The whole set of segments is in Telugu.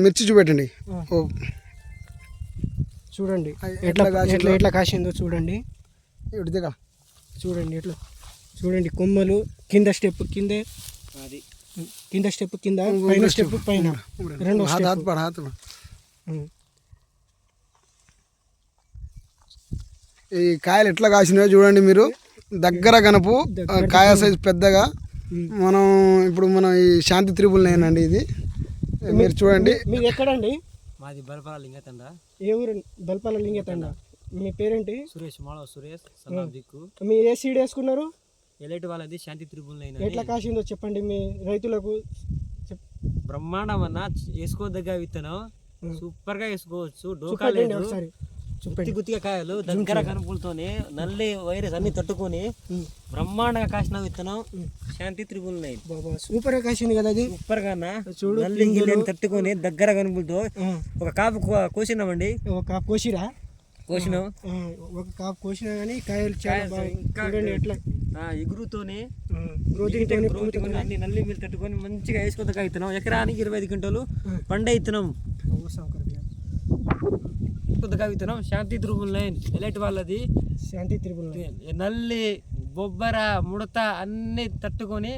మిర్చి చూపెట్టండి. చూడండి ఎట్లా ఎట్లా ఎట్లా కాసిందో చూడండి. ఇదిగా చూడండి ఎట్లా చూడండి. కొమ్మలు కింద స్టెప్ కిందే, అది కింద స్టెప్ కింద, పైన స్టెప్ పైన, రెండు ఈ కాయలు ఎట్లా కాసినాయో చూడండి మీరు. దగ్గర గనపు కాయ సైజు పెద్దగా. మనం ఇప్పుడు మనం ఈ శాంతి త్రిపుల్ నేనండి ఇది. మీరు చూడండి. మీరు ఎక్కడండి? మాది బల్పాల లింగతండ. ఏ ఊరు? బల్పాల లింగతండ. మీ పేరేంటి? సురేష్, మాళవ సురేష్, సన్నాం దిక్కు. మీరు ఏ సీడ్ వేసుకున్నారు? ఎలైట్ వాళ్ళది శాంతి త్రిపుల్ నైన్. ఎట్లా కాసిందో చెప్పండి మీ రైతులకు. బ్రహ్మాండం అన్న, వేసుకోదగ్గ విత్తనం, సూపర్ గా వేసుకోవచ్చు. డోకా లేదు, ఒకసారి గుత్తిగా కాయలు దగ్గర కనుపులతోనే నల్లి వైరస్ అన్ని తట్టుకొని బ్రహ్మాండంగా కాసిన విత్తనం శాంతి త్రిపుల్ నైన్. సూపర్ గా కాసింది కదా అది. సూపర్ గా చూడు, నల్లి గిల్లని తట్టుకొని దగ్గర కనుపులతో ఒక కాపు కోసినామండి. ఒక కాపు కోసిరా? కోసినాం. ఒక కాపు కోసినా కానీ కాయలు చాలా చూడండి ఎట్లా ఎగురుతోనే అన్ని నల్లి మీరు తట్టుకొని మంచిగా వేసుకోదగ్గ విత్తనం. ఎకరానికి 25 క్వింటాలు పండే విత్తనం. కొద్దిగా విత్తనం శాంతి త్రిపుల్ నైన్ ఎలైట్ వాళ్ళది. శాంతి త్రిపుల్ నైన్ నల్లి, బొబ్బర, ముడత అన్ని తట్టుకొని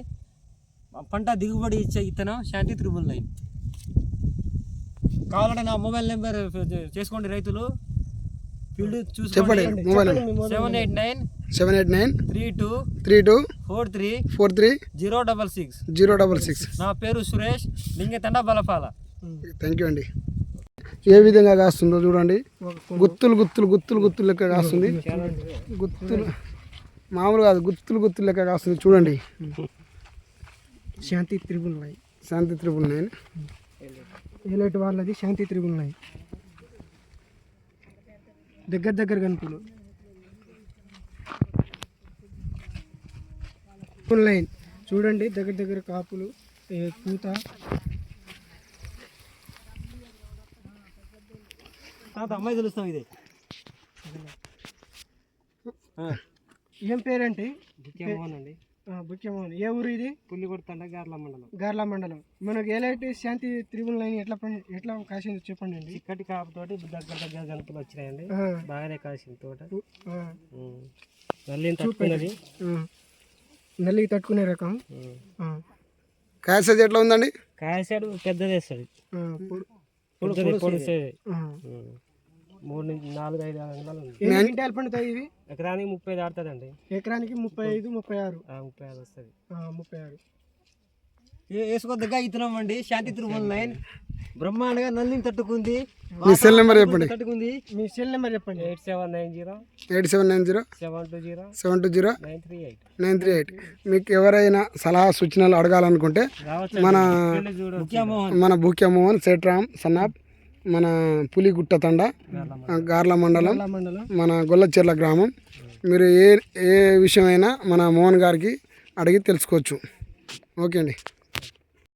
పంట దిగుబడి ఇచ్చే విత్తనం శాంతి త్రిపుల్ నైన్. కావాలంటే నా మొబైల్ నెంబర్ చేసుకోండి రైతులు. ఫీల్డ్ చూసి 789-32-43-066. నా పేరు సురేష్, లింగతండ, బలపాల. థ్యాంక్ యూ అండి. ఏ విధంగా కాస్తుందో చూడండి. గుత్తులు గుత్తులు గుత్తులు గుత్తులు లెక్క కాస్తుంది. గుత్తులు మామూలు కాదు, గుత్తులు గుత్తులు లెక్క కాస్తుంది చూడండి. శాంతి త్రిపుల్ నైన్. శాంతి త్రిపుల్ నైన్ ఎలైట్ వాళ్ళది శాంతి త్రిపుల్ నైన్. దగ్గర దగ్గర కనుపులు త్రిపుల్ నైన్ చూడండి. దగ్గర దగ్గర కాపులు, పూత. అమ్మాయి తెలుస్తాం. ఇది ఏం పేరంటే? బుక్యమోహన్ అండి. బుక్యమోహన్. ఏ ఊరు ఇది? పుల్లికొడతండ, గార్ల మండలం. గార్ల మండలం. మనకు ఎలాంటి శాంతి త్రిపుల్ నైన్ ఎట్లా కాసింది చెప్పండి అండి. చిక్కటి కాపుతోటి దగ్గర దగ్గర గనుపులు వచ్చినాయండి. బాగానే కాసింది తోట. నల్లిని తట్టుకున్నది. నల్లి తట్టుకునే రకం. కాయ సైజ్ ఎట్లా ఉందండి? కాయ సైడ్ పెద్దది వేస్తుంది. 3 నుంచి 4, 5 అంగుళాలు ఉంది. ఎన్ని క్వింటాలు పండుతాయి ఇవి? ఎకరానికి 30 దాడుతుందండి. ఎకరానికి 35, 36. 35 వస్తుంది. 36 వేసుకోదగ్గ విత్తనం అండి శాంతి త్రిపుల్ నైన్. బ్రహ్మాండంగా నల్లిని తట్టుకుంది. మీ సెల్ నెంబర్ చెప్పండి. తట్టుకుంది. మీ సెల్ నెంబర్ చెప్పండి. 8790-720-938. మీకు ఎవరైనా సలహా సూచనలు అడగాలనుకుంటే మన బుక్యమోహన్ సేట్రామ్ సన్నాబ్, మన పులిగుట్ట తండ, గార్ల మండలం, మన గొల్లచెర్ల గ్రామం. మీరు ఏ విషయమైనా మన మోహన్ గారికి అడిగి తెలుసుకోవచ్చు. ఓకే అండి.